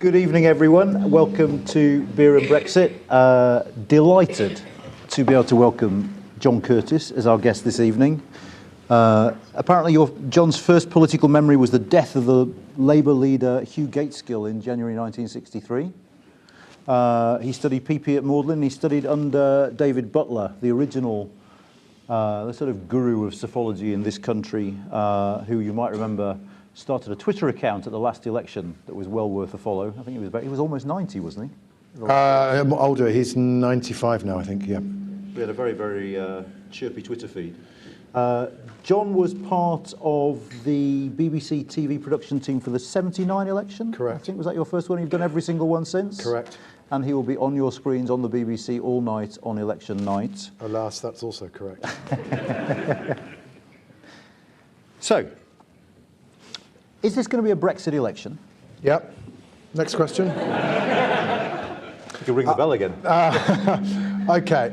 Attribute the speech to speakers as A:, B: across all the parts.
A: Good evening, everyone. Welcome to Beer and Brexit. Delighted to be able to welcome John Curtice as our guest this evening. Apparently, John's first political memory was the death of the Labour leader Hugh Gateskill in January 1963. He studied PP at Magdalen. He studied under David Butler, the original, the sort of guru of psephology in this country, who you might remember started a Twitter account at the last election that was well worth a follow. I think he was almost 90, wasn't he?
B: Older. He's 95 now, I think. Yeah.
A: We had a very, very chirpy Twitter feed. John was part of the BBC TV production team for the 79 election.
B: Correct.
A: I think, was that your first one? You've done every single one since?
B: Correct.
A: And he will be on your screens on the BBC all night on election night.
B: Alas, that's also correct.
A: So, is this going to be a Brexit election?
B: Yep. Next question.
A: You can ring the bell again.
B: Okay.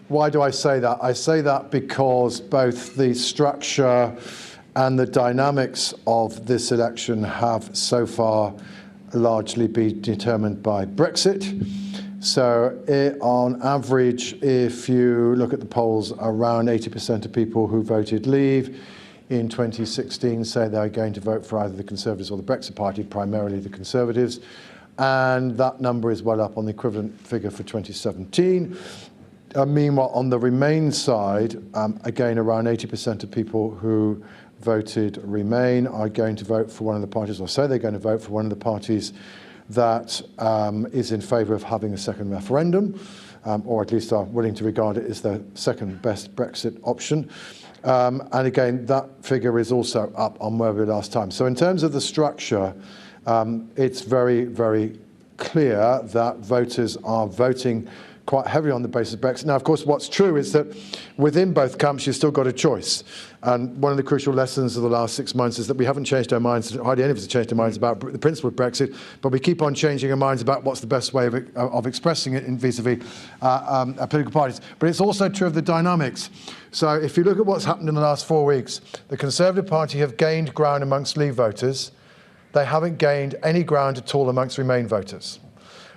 B: Why do I say that? I say that because both the structure and the dynamics of this election have so far largely been determined by Brexit. So on average, if you look at the polls, around 80% of people who voted Leave in 2016 say they're going to vote for either the Conservatives or the Brexit Party, primarily the Conservatives. And that number is well up on the equivalent figure for 2017. Meanwhile, on the Remain side, again, around 80% of people who voted Remain are going to vote for one of the parties, or say they're going to vote for one of the parties that is in favour of having a second referendum, or at least are willing to regard it as the second best Brexit option. And again, that figure is also up on where we were last time. So in terms of the structure, it's very, very clear that voters are voting quite heavily on the basis of Brexit. Now, of course, what's true is that within both camps, you've still got a choice. And one of the crucial lessons of the last 6 months is that we haven't changed our minds, hardly any of us have changed our minds about the principle of Brexit, but we keep on changing our minds about what's the best way of expressing it in vis-a-vis political parties. But it's also true of the dynamics. So if you look at what's happened in the last 4 weeks, the Conservative Party have gained ground amongst Leave voters. They haven't gained any ground at all amongst Remain voters.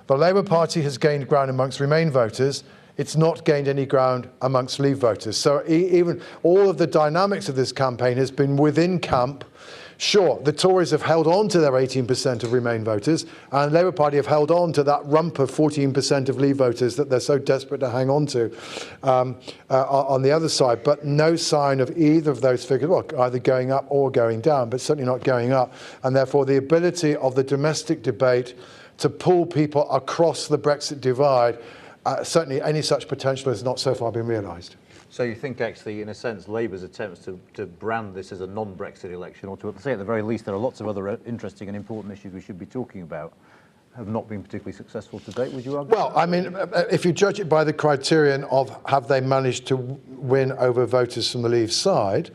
B: The Labour Party has gained ground amongst Remain voters. It's not gained any ground amongst Leave voters. So even all of the dynamics of this campaign has been within camp. Sure, the Tories have held on to their 18% of Remain voters, and the Labour Party have held on to that rump of 14% of Leave voters that they're so desperate to hang on to on the other side. But no sign of either of those figures, well, either going up or going down, but certainly not going up. And therefore, the ability of the domestic debate to pull people across the Brexit divide, certainly any such potential has not so far been realised.
A: So you think actually, in a sense, Labour's attempts to brand this as a non-Brexit election, or to say at the very least there are lots of other interesting and important issues we should be talking about, have not been particularly successful to date, would you argue?
B: Well, I mean, if you judge it by the criterion of have they managed to win over voters from the Leave side,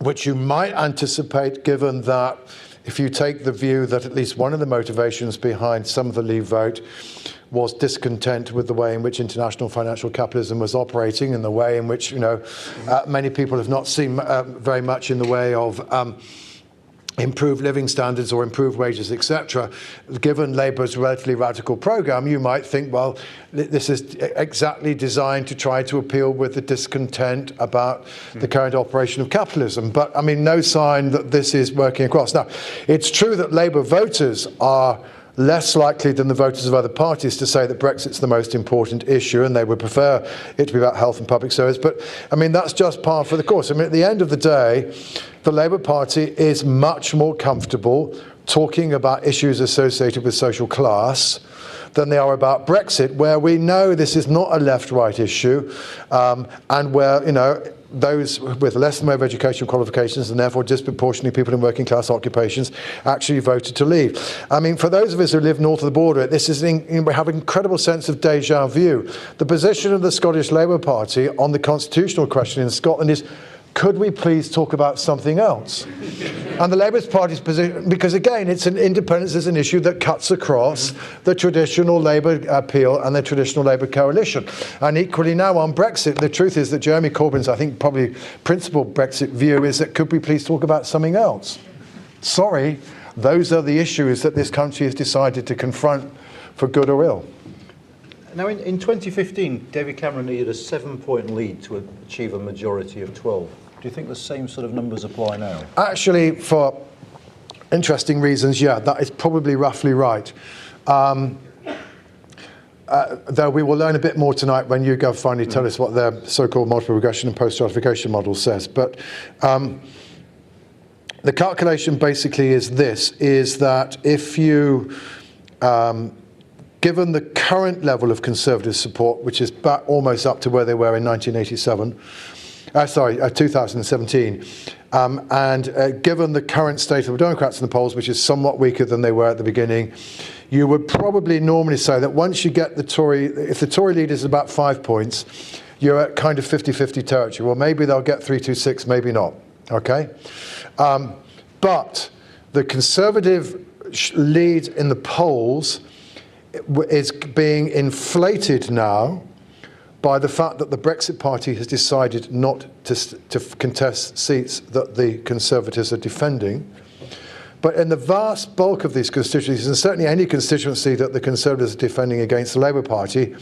B: which you might anticipate given that if you take the view that at least one of the motivations behind some of the Leave vote was discontent with the way in which international financial capitalism was operating, and the way in which, many people have not seen very much in the way of improved living standards or improved wages, etc. Given Labour's relatively radical programme, you might think, well, this is exactly designed to try to appeal with the discontent about the current operation of capitalism. But, I mean, no sign that this is working across. Now, it's true that Labour voters are less likely than the voters of other parties to say that Brexit's the most important issue, and they would prefer it to be about health and public service. But, I mean, that's just par for the course. I mean, at the end of the day, the Labour Party is much more comfortable talking about issues associated with social class than they are about Brexit, where we know this is not a left-right issue, and where, those with less than of educational qualifications, and therefore disproportionately people in working class occupations, actually voted to leave. I mean, for those of us who live north of the border, this is we have an incredible sense of deja vu. The position of the Scottish Labour Party on the constitutional question in Scotland is, could we please talk about something else? And the Labour Party's position, because again, independence is an issue that cuts across the traditional Labour appeal and the traditional Labour coalition. And equally now on Brexit, the truth is that Jeremy Corbyn's, I think, probably principal Brexit view is that could we please talk about something else? Sorry, those are the issues that this country has decided to confront for good or ill.
A: Now, in 2015, David Cameron needed a 7-point lead to achieve a majority of 12. Do you think the same sort of numbers apply now?
B: Actually, for interesting reasons, yeah, that is probably roughly right. Though we will learn a bit more tonight when YouGov finally tell us what their so-called multiple regression and post-stratification model says. But the calculation basically is this, is that if you, given the current level of Conservative support, which is back almost up to where they were in 2017, and given the current state of the Democrats in the polls, which is somewhat weaker than they were at the beginning, you would probably normally say that once you get the Tory, if the Tory lead is about 5 points, you're at kind of 50-50 territory. Well, maybe they'll get 326, maybe not, okay? But the Conservative lead in the polls is being inflated now by the fact that the Brexit Party has decided not to contest seats that the Conservatives are defending. But in the vast bulk of these constituencies, and certainly any constituency that the Conservatives are defending against the Labour Party,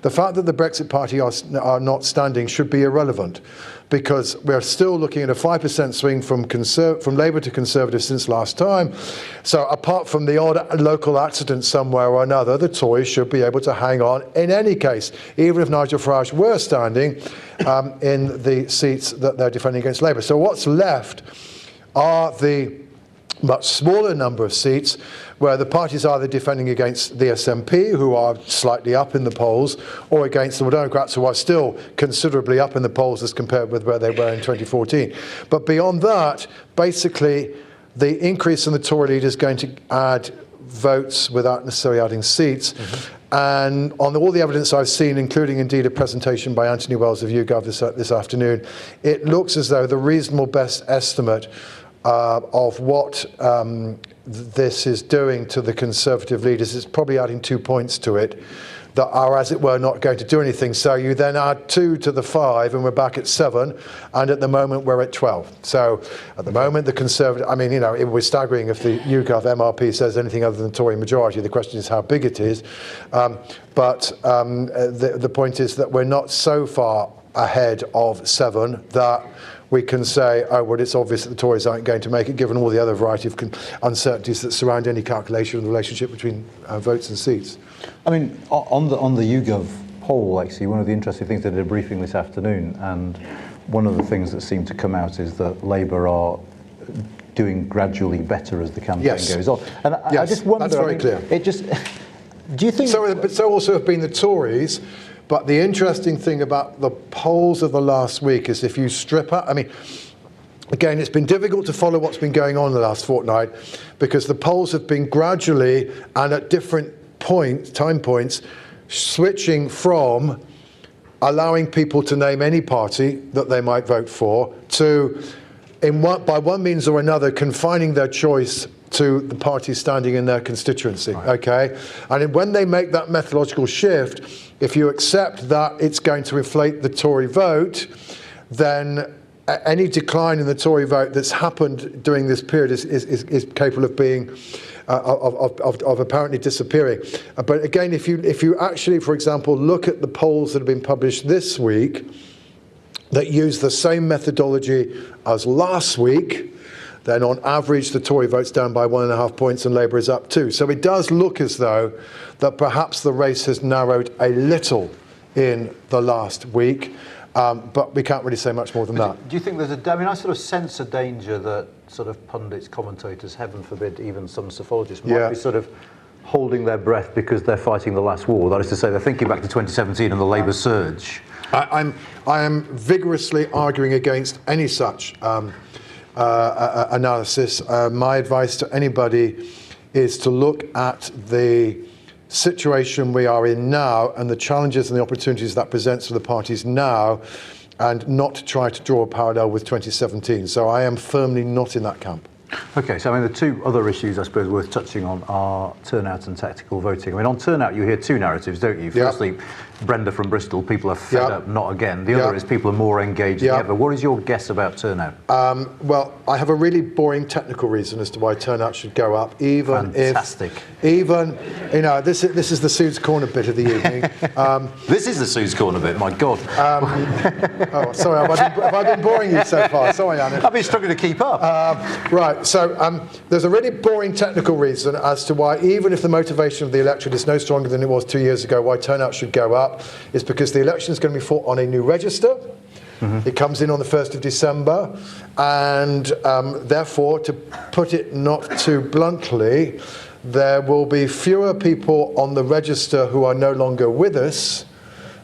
B: the fact that the Brexit Party are not standing should be irrelevant, because we're still looking at a 5% swing from Labour to Conservative since last time. So apart from the odd local accident somewhere or another, the Tories should be able to hang on in any case, even if Nigel Farage were standing in the seats that they're defending against Labour. So what's left are the much smaller number of seats where the parties are either defending against the SNP, who are slightly up in the polls, or against the Democrats, who are still considerably up in the polls as compared with where they were in 2014. But beyond that, basically, the increase in the Tory lead is going to add votes without necessarily adding seats. And on all the evidence I've seen, including indeed a presentation by Anthony Wells of YouGov this afternoon, it looks as though the reasonable best estimate of what this is doing to the Conservative leaders is probably adding 2 points to it that are, as it were, not going to do anything. So you then add 2 to the 5 and we're back at 7, and at the moment we're at 12. So at the moment the Conservative, I mean, you know, it was staggering if the YouGov MRP says anything other than Tory majority. The question is how big it is. But the point is that we're not so far ahead of 7 that we can say, oh, well, it's obvious that the Tories aren't going to make it, given all the other variety of uncertainties that surround any calculation of the relationship between votes and seats.
A: I mean, on the YouGov poll, actually, one of the interesting things, they did a briefing this afternoon, and one of the things that seemed to come out is that Labour are doing gradually better as the campaign goes on. And I just wonder,
B: that's very clear.
A: It just, do you think...
B: So also have been the Tories. But the interesting thing about the polls of the last week is if you strip out, I mean, again, it's been difficult to follow what's been going on in the last fortnight because the polls have been gradually and at different time points switching from allowing people to name any party that they might vote for to, by one means or another, confining their choice to the party standing in their constituency, okay? And when they make that methodological shift, if you accept that it's going to inflate the Tory vote, then any decline in the Tory vote that's happened during this period is capable of being of apparently disappearing. But again, if you actually, for example, look at the polls that have been published this week that use the same methodology as last week, then on average the Tory vote's down by 1.5 points and Labour is up 2. So it does look as though that perhaps the race has narrowed a little in the last week, but we can't really say much more than that.
A: Do you think there's I mean, I sort of sense a danger that sort of pundits, commentators, heaven forbid, even some psephologists might be sort of holding their breath because they're fighting the last war. That is to say, they're thinking back to 2017 and the Labour surge.
B: I am vigorously arguing against any such analysis. My advice to anybody is to look at the situation we are in now and the challenges and the opportunities that presents for the parties now, and not to try to draw a parallel with 2017. So I am firmly not in that camp.
A: Okay, so I mean, the two other issues I suppose worth touching on are turnout and tactical voting. I mean, on turnout, you hear two narratives, don't you? Firstly, Brenda from Bristol, people are fed up, not again. The other is people are more engaged than ever. What is your guess about turnout?
B: Well, I have a really boring technical reason as to why turnout should go up, even
A: Fantastic.
B: This is the Sue's Corner bit of the evening.
A: This is the Sue's Corner bit, my God.
B: Sorry, have I been boring you so far? Sorry, Anna.
A: I've been struggling to keep up.
B: Right, so there's a really boring technical reason as to why, even if the motivation of the electorate is no stronger than it was 2 years ago, why turnout should go up, is because the election is going to be fought on a new register. It comes in on the 1st of December, and therefore, to put it not too bluntly, there will be fewer people on the register who are no longer with us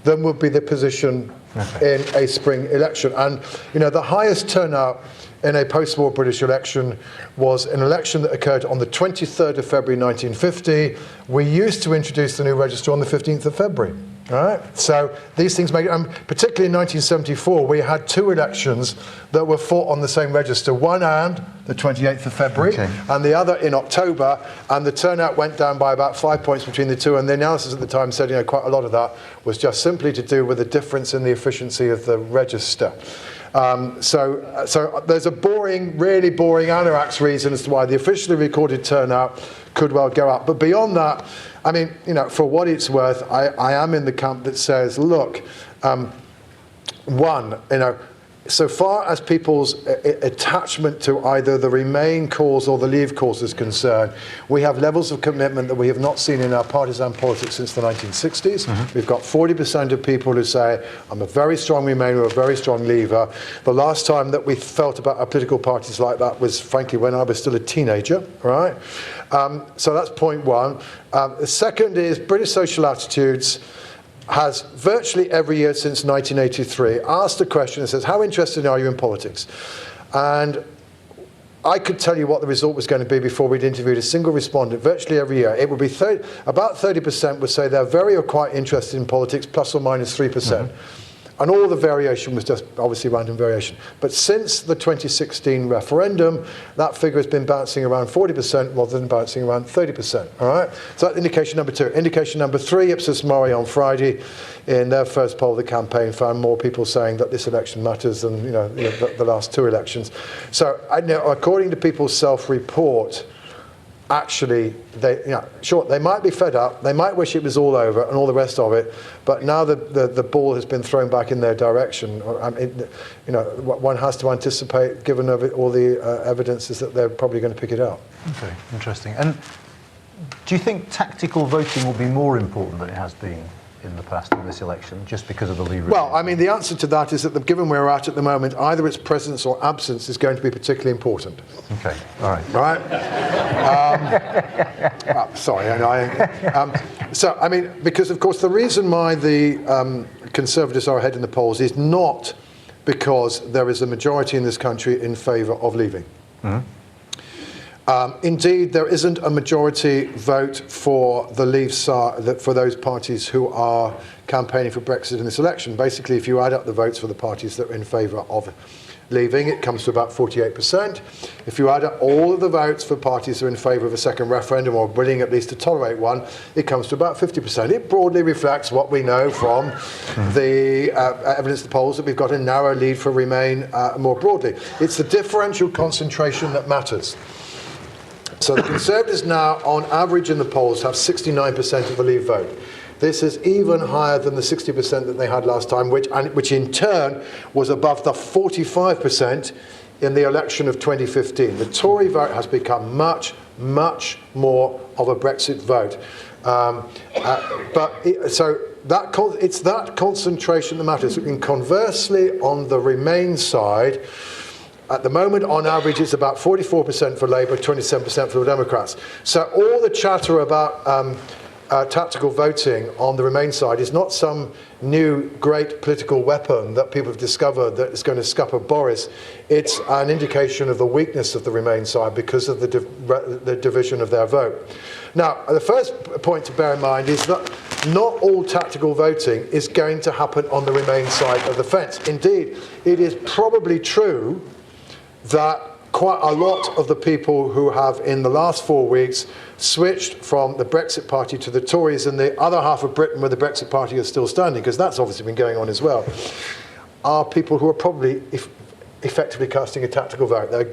B: than would be the position in a spring election. And, the highest turnout in a post-war British election was an election that occurred on the 23rd of February 1950. We used to introduce the new register on the 15th of February. All right, so these things make, particularly in 1974, we had two elections that were fought on the same register, one and the 28th of February, and the other in October, and the turnout went down by about 5 points between the two, and the analysis at the time said, quite a lot of that was just simply to do with the difference in the efficiency of the register. So there's a really boring anorax reason as to why the officially recorded turnout could well go up. But beyond that, I mean, for what it's worth, I am in the camp that says, look, so far as people's attachment to either the Remain cause or the Leave cause is concerned, we have levels of commitment that we have not seen in our partisan politics since the 1960s. We've got 40% of people who say, I'm a very strong Remainer or a very strong Leaver. The last time that we felt about our political parties like that was, frankly, when I was still a teenager, right? So that's point one. The second is British social attitudes has virtually every year since 1983 asked a question that says, how interested are you in politics? And I could tell you what the result was going to be before we'd interviewed a single respondent virtually every year. It would be about 30% would say they're very or quite interested in politics, plus or minus 3%. And all the variation was just obviously random variation. But since the 2016 referendum, that figure has been bouncing around 40% rather than bouncing around 30%. All right? So that's indication number two. Indication number three, Ipsos Mori on Friday, in their first poll of the campaign, found more people saying that this election matters than the last two elections. So according to people's self-report, actually, they might be fed up, they might wish it was all over and all the rest of it, but now the ball has been thrown back in their direction. One has to anticipate, given all the evidence, is that they're probably going to pick it up.
A: Okay, interesting. And do you think tactical voting will be more important than it has been in the past in this election, just because of the Leave?
B: Well, I mean, the answer to that is that given where we're at the moment, either its presence or absence is going to be particularly important.
A: Okay, all right.
B: Right? Sorry. So, I mean, because, of course, the reason why the Conservatives are ahead in the polls is not because there is a majority in this country in favour of leaving. Indeed, there isn't a majority vote for the Leave side, for those parties who are campaigning for Brexit in this election. Basically, if you add up the votes for the parties that are in favour of leaving, it comes to about 48%. If you add up all of the votes for parties who are in favour of a second referendum or willing at least to tolerate one, it comes to about 50%. It broadly reflects what we know from the evidence of the polls, that we've got a narrow lead for Remain more broadly. It's the differential concentration that matters. So the Conservatives now, on average in the polls, have 69% of the Leave vote. This is even higher than the 60% that they had last time, which in turn was above the 45% in the election of 2015. The Tory vote has become much, much more of a Brexit vote. It's that concentration that matters. And conversely, on the Remain side, at the moment, on average, it's about 44% for Labour, 27% for the Democrats. So all the chatter about tactical voting on the Remain side is not some new great political weapon that people have discovered that is going to scupper Boris. It's an indication of the weakness of the Remain side because of the division of their vote. Now, the first point to bear in mind is that not all tactical voting is going to happen on the Remain side of the fence. Indeed, it is probably true that quite a lot of the people who have, in the last 4 weeks, switched from the Brexit Party to the Tories, and the other half of Britain where the Brexit Party is still standing, because that's obviously been going on as well, are people who are probably effectively casting a tactical vote. They're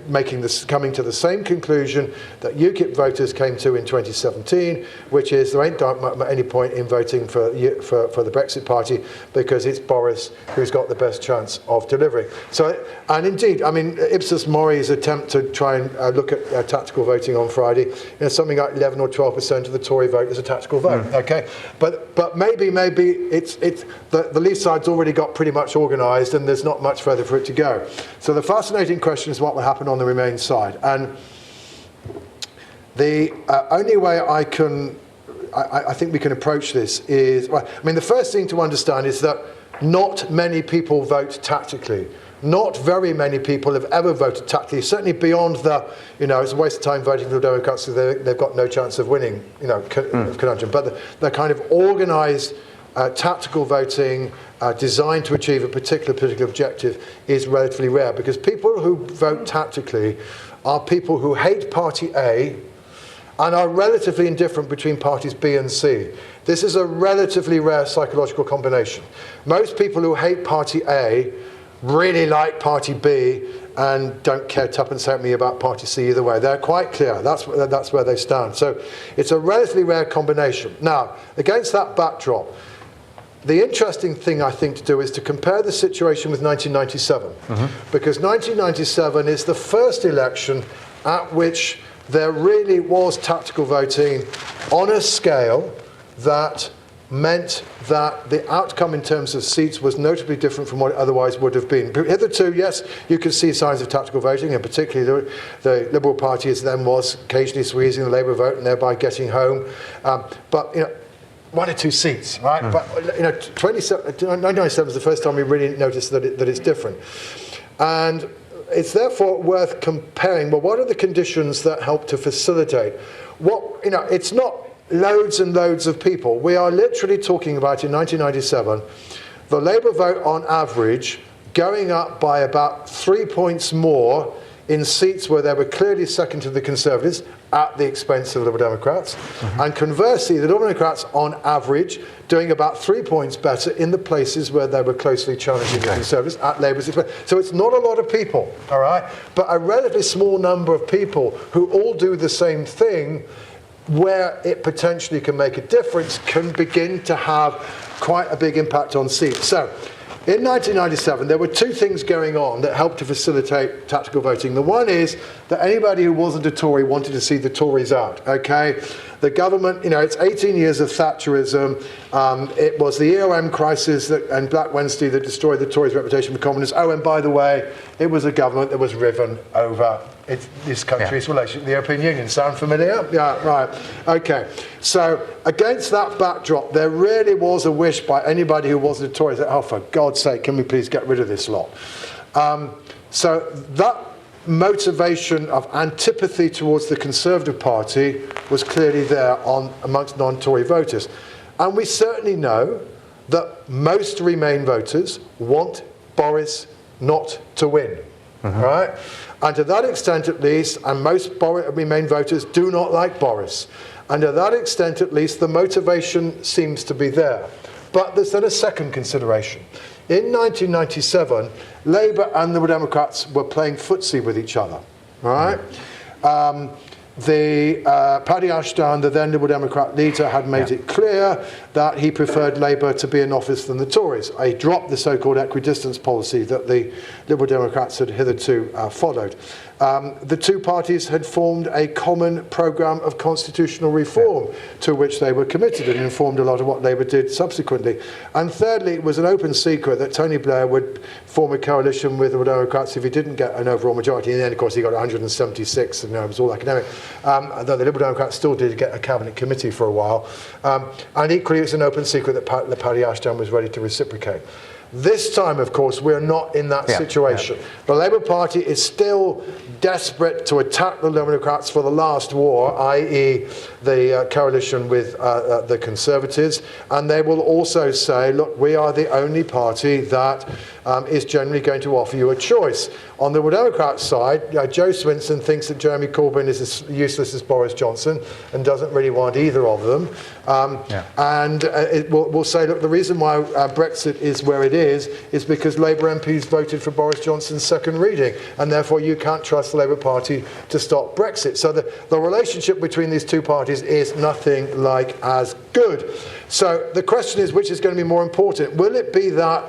B: coming to the same conclusion that UKIP voters came to in 2017, which is there ain't any point in voting for the Brexit Party because it's Boris who's got the best chance of delivering. So, and indeed, I mean, Ipsos Mori's attempt to try and look at tactical voting on Friday, something like 11 or 12% of the Tory vote is a tactical vote. Okay, but maybe it's the Leave side's already got pretty much organised, and there's not much further for it to go. So the fascinating question is what will happen on the Remain side. And the only way I think we can approach this is, well, I mean, the first thing to understand is that not many people vote tactically. Not very many people have ever voted tactically, certainly beyond the, it's a waste of time voting for the Democrats because they've got no chance of winning, conundrum. But the kind of organised tactical voting designed to achieve a particular political objective is relatively rare, because people who vote tactically are people who hate Party A and are relatively indifferent between parties B and C. This is a relatively rare psychological combination. Most people who hate Party A really like Party B and don't care tuppence at me about Party C either way. They're quite clear. That's where they stand. So it's a relatively rare combination. Now, against that backdrop, the interesting thing, I think, to do is to compare the situation with 1997, because 1997 is the first election at which there really was tactical voting on a scale that meant that the outcome in terms of seats was notably different from what it otherwise would have been. Hitherto, yes, you could see signs of tactical voting, and particularly the Liberal Party as then was occasionally squeezing the Labour vote and thereby getting home. But 1 or 2 seats, right? But 1997 is the first time we really noticed that it's different. And it's therefore worth comparing, well, what are the conditions that help to facilitate? It's not loads and loads of people. We are literally talking about, in 1997, the Labour vote on average going up by about 3 points more in seats where they were clearly second to the Conservatives at the expense of the Liberal Democrats. And conversely, the Liberal Democrats on average doing about 3 points better in the places where they were closely challenging the Conservatives at Labour's expense. So it's not a lot of people, all right? But a relatively small number of people who all do the same thing, where it potentially can make a difference, can begin to have quite a big impact on seats. So in 1997, there were 2 things going on that helped to facilitate tactical voting. The one is that anybody who wasn't a Tory wanted to see the Tories out, okay? The government, it's 18 years of Thatcherism. It was the EOM crisis and Black Wednesday that destroyed the Tories' reputation for communists. Oh, and by the way, it was a government that was riven over this country's relationship with the European Union. Sound familiar? Yeah, right. Okay. So against that backdrop, there really was a wish by anybody who wasn't a Tory that, oh, for God's sake, can we please get rid of this lot? So that motivation of antipathy towards the Conservative Party was clearly there amongst non-Tory voters. And we certainly know that most Remain voters want Boris not to win, right? And to that extent at least, and most Remain voters do not like Boris. And to that extent at least, the motivation seems to be there. But there's then a second consideration. In 1997, Labour and the Democrats were playing footsie with each other, right? Paddy Ashdown, the then Liberal Democrat leader, had made it clear that he preferred Labour to be in office than the Tories. He dropped the so-called equidistance policy that the Liberal Democrats had hitherto followed. The 2 parties had formed a common programme of constitutional reform to which they were committed, and informed a lot of what Labour did subsequently. And thirdly, it was an open secret that Tony Blair would form a coalition with the Democrats if he didn't get an overall majority. And then, of course, he got 176, and it was all academic. Though the Liberal Democrats still did get a cabinet committee for a while. And equally, it's an open secret that Paddy Ashdown was ready to reciprocate. This time, of course, we're not in that situation. The Labour Party is still desperate to attack the Liberal Democrats for the last war, i.e. the coalition with the Conservatives. And they will also say, look, we are the only party that is generally going to offer you a choice. On the Democrat side, Joe Swinson thinks that Jeremy Corbyn is as useless as Boris Johnson and doesn't really want either of them. And we'll say, look, the reason why Brexit is where it is because Labour MPs voted for Boris Johnson's second reading, and therefore you can't trust the Labour Party to stop Brexit. So the relationship between these two parties is nothing like as good. So the question is, which is going to be more important? Will it be that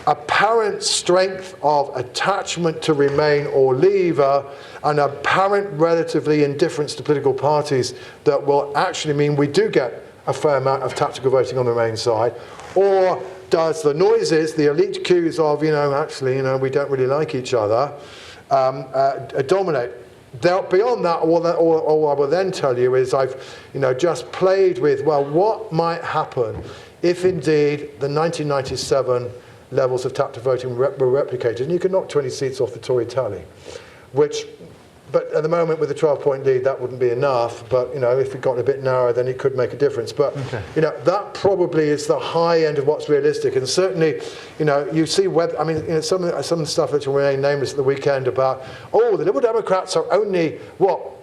B: apparent strength of attachment to Remain or Leave and apparent relatively indifference to political parties that will actually mean we do get a fair amount of tactical voting on the Remain side? Or does the noises, the elite cues of, we don't really like each other, dominate? Beyond that, all I will then tell you is I've just played with, well, what might happen if indeed the 1997 levels of tactical voting were replicated, and you could knock 20 seats off the Tory tally, but at the moment with a 12-point lead that wouldn't be enough, but if it got a bit narrower then it could make a difference. But that probably is the high end of what's realistic, and certainly you see some of the stuff that will remain nameless at the weekend about the Liberal Democrats are only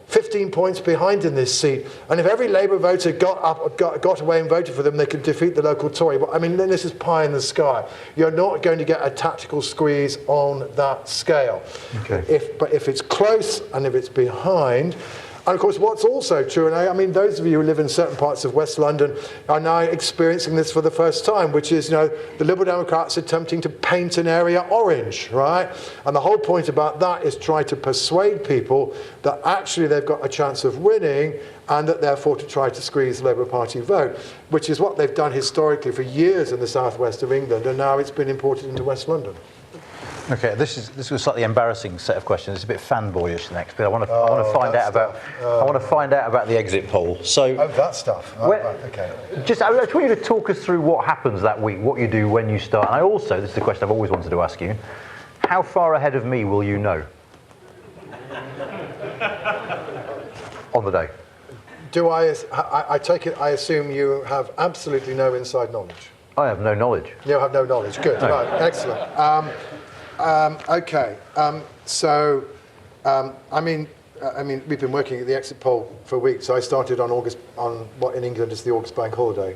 B: 15 points behind in this seat, and if every Labour voter got away and voted for them, they could defeat the local Tory. But this is pie in the sky. You're not going to get a tactical squeeze on that scale. But if it's close and if it's behind, and of course what's also true, and those of you who live in certain parts of West London are now experiencing this for the first time, which is the Liberal Democrats attempting to paint an area orange, right? And the whole point about that is try to persuade people that actually they've got a chance of winning, and that therefore to try to squeeze the Labour Party vote, which is what they've done historically for years in the southwest of England, and now it's been imported into West London.
C: Okay, this is a slightly embarrassing set of questions. It's a bit fanboyish next, but I want to find out about the exit poll. So
B: that stuff. Okay.
C: I just want you to talk us through what happens that week, what you do when you start. And this is a question I've always wanted to ask you: how far ahead of me will you know on the day?
B: Do I take it? I assume you have absolutely no inside knowledge.
C: I have no knowledge.
B: You have no knowledge. Good. No. Right. Excellent. Okay. We've been working at the exit poll for weeks. I started on what in England is the August bank holiday,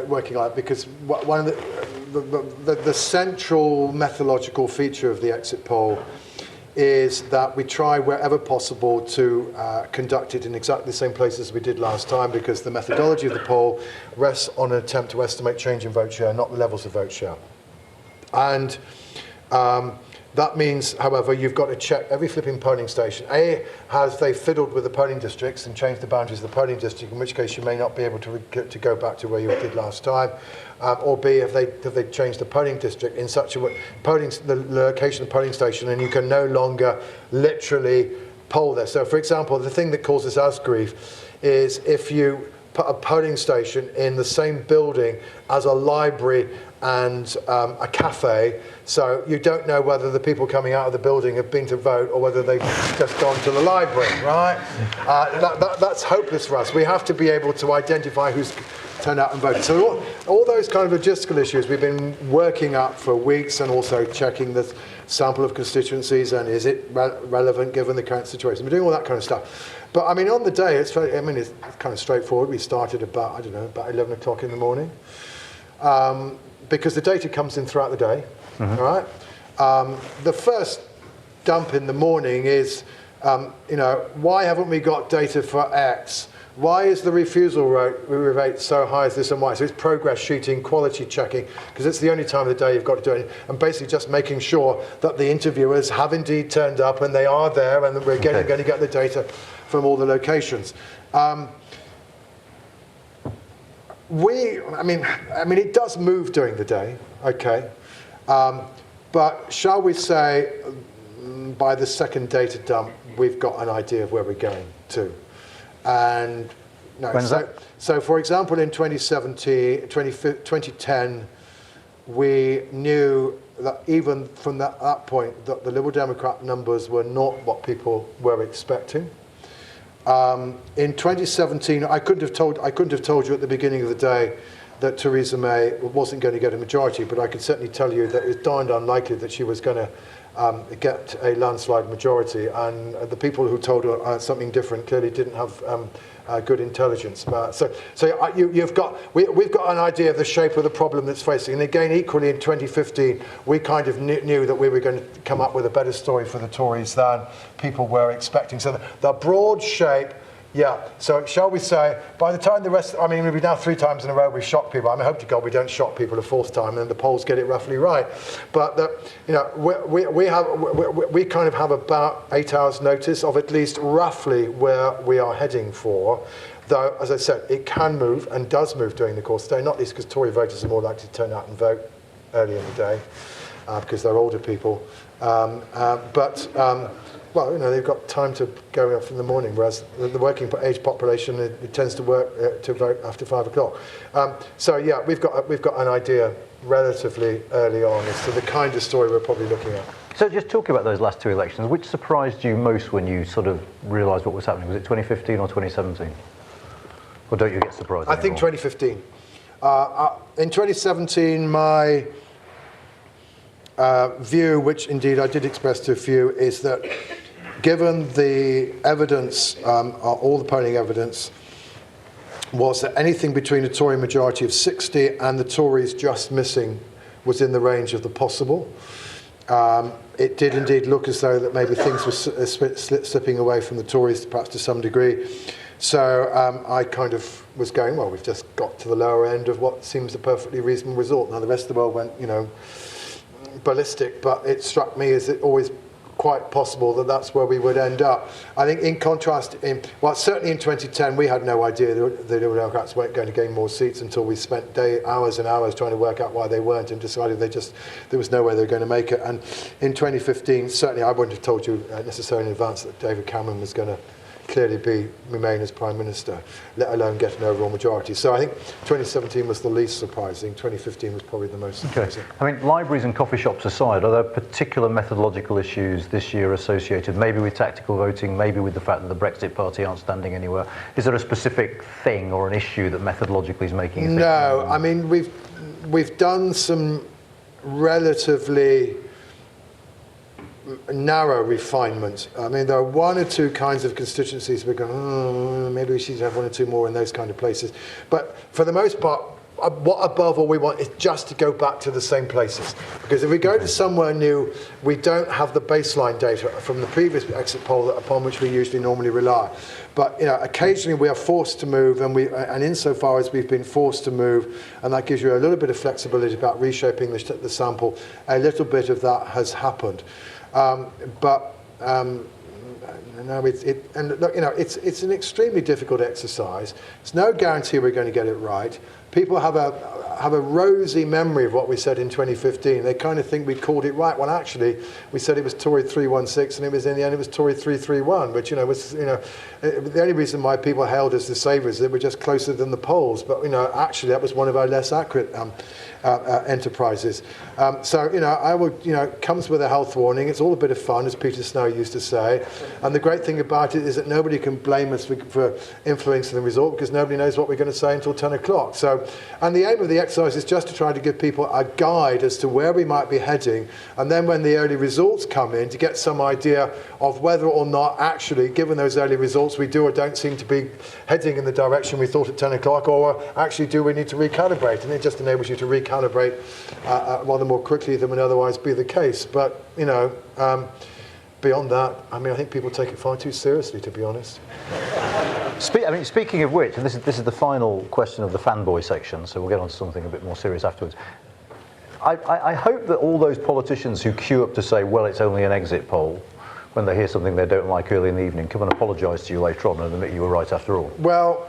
B: working on it because one of the central methodological feature of the exit poll is that we try wherever possible to conduct it in exactly the same places as we did last time, because the methodology of the poll rests on an attempt to estimate change in vote share, not the levels of vote share. And that means, however, you've got to check every flipping polling station. A, have they fiddled with the polling districts and changed the boundaries of the polling district, in which case you may not be able to go back to where you did last time. Or B, have they changed the polling district in such a way, the location of the polling station, and you can no longer literally poll there. So, for example, the thing that causes us grief is if you put a polling station in the same building as a library and a cafe, so you don't know whether the people coming out of the building have been to vote or whether they've just gone to the library, right? That's hopeless for us. We have to be able to identify who's turned out and voted. So all those kind of logistical issues we've been working up for weeks, and also checking the sample of constituencies and is it relevant given the current situation. We're doing all that kind of stuff. But on the day, it's kind of straightforward. We started about 11 o'clock in the morning. Because the data comes in throughout the day, all right? The first dump in the morning is, why haven't we got data for X? Why is the refusal rate so high as this and why? So it's progress sheeting, quality checking, because it's the only time of the day you've got to do it, and basically just making sure that the interviewers have indeed turned up and they are there, and that we're going to get the data from all the locations. It does move during the day, okay, but shall we say by the second data dump we've got an idea of where we're going to, and so for example in 2010 we knew that even from that point that the Liberal Democrat numbers were not what people were expecting. In 2017, I couldn't have told you at the beginning of the day that Theresa May wasn't going to get a majority, but I can certainly tell you that it was darned unlikely that she was going to get a landslide majority, and the people who told her something different clearly didn't have good intelligence. We've got an idea of the shape of the problem that's facing, and again, equally in 2015, we kind of knew that we were going to come up with a better story for the Tories than people were expecting. So the broad shape. Yeah, so shall we say, by the time the rest, I mean, we've now 3 times in a row we've shocked people. I mean, I hope to God we don't shock people a 4th time and the polls get it roughly right. But, we kind of have about 8 hours notice of at least roughly where we are heading for. Though, as I said, it can move and does move during the course of the day, not least because Tory voters are more likely to turn out and vote early in the day because they're older people. Well, they've got time to go off in the morning, whereas the working age population it tends to work to vote after 5 o'clock. We've got an idea relatively early on as to the kind of story we're probably looking at.
C: So just talking about those last 2 elections, which surprised you most when you sort of realised what was happening? Was it 2015 or 2017? Or don't you get surprised anymore?
B: I think 2015. In 2017, my view, which indeed I did express to a few, is that given the evidence, all the polling evidence, was that anything between a Tory majority of 60 and the Tories just missing was in the range of the possible. It did indeed look as though that maybe things were slipping away from the Tories, perhaps to some degree. So I kind of was going, well, we've just got to the lower end of what seems a perfectly reasonable result. Now the rest of the world went, ballistic, but it struck me as it always quite possible that that's where we would end up. I think in contrast, certainly in 2010, we had no idea that the Liberal Democrats weren't going to gain more seats until we spent hours and hours trying to work out why they weren't and decided there was no way they were going to make it. And in 2015, certainly I wouldn't have told you necessarily in advance that David Cameron was going to clearly remain as Prime Minister, let alone get an overall majority. So I think 2017 was the least surprising. 2015 was probably the most surprising.
C: Okay. I mean, libraries and coffee shops aside, are there particular methodological issues this year associated, maybe with tactical voting, maybe with the fact that the Brexit Party aren't standing anywhere? Is there a specific thing or an issue that methodologically is making you think?
B: No, I mean, we've done some relatively narrow refinement. I mean, there are 1 or 2 kinds of constituencies we're going, maybe we should have 1 or 2 more in those kind of places. But for the most part, what above all we want is just to go back to the same places. Because if we go to somewhere new, we don't have the baseline data from the previous exit poll upon which we usually normally rely. But occasionally we are forced to move, and insofar as we've been forced to move, and that gives you a little bit of flexibility about reshaping the sample, a little bit of that has happened. It's an extremely difficult exercise. There's no guarantee we're going to get it right. People have a rosy memory of what we said in 2015. They kind of think we called it right. Well, actually, we said it was Tory 316, and in the end it was Tory 331. Which was the only reason why people hailed us the saviours is that we're just closer than the polls. But actually that was one of our less accurate enterprises. I would, comes with a health warning. It's all a bit of fun, as Peter Snow used to say. And the great thing about it is that nobody can blame us for influencing the result because nobody knows what we're going to say until 10 o'clock. So, and the aim of the exercise is just to try to give people a guide as to where we might be heading. And then when the early results come in, to get some idea of whether or not actually, given those early results, we do or don't seem to be heading in the direction we thought at 10 o'clock, or actually do we need to recalibrate? And it just enables you to recalibrate rather more quickly than would otherwise be the case. But, beyond that, I think people take it far too seriously, to be honest.
C: Speaking of which, and this is the final question of the fanboy section, so we'll get on to something a bit more serious afterwards. I hope that all those politicians who queue up to say, well, it's only an exit poll, when they hear something they don't like early in the evening, come and apologise to you later on and admit you were right after all.
B: Well,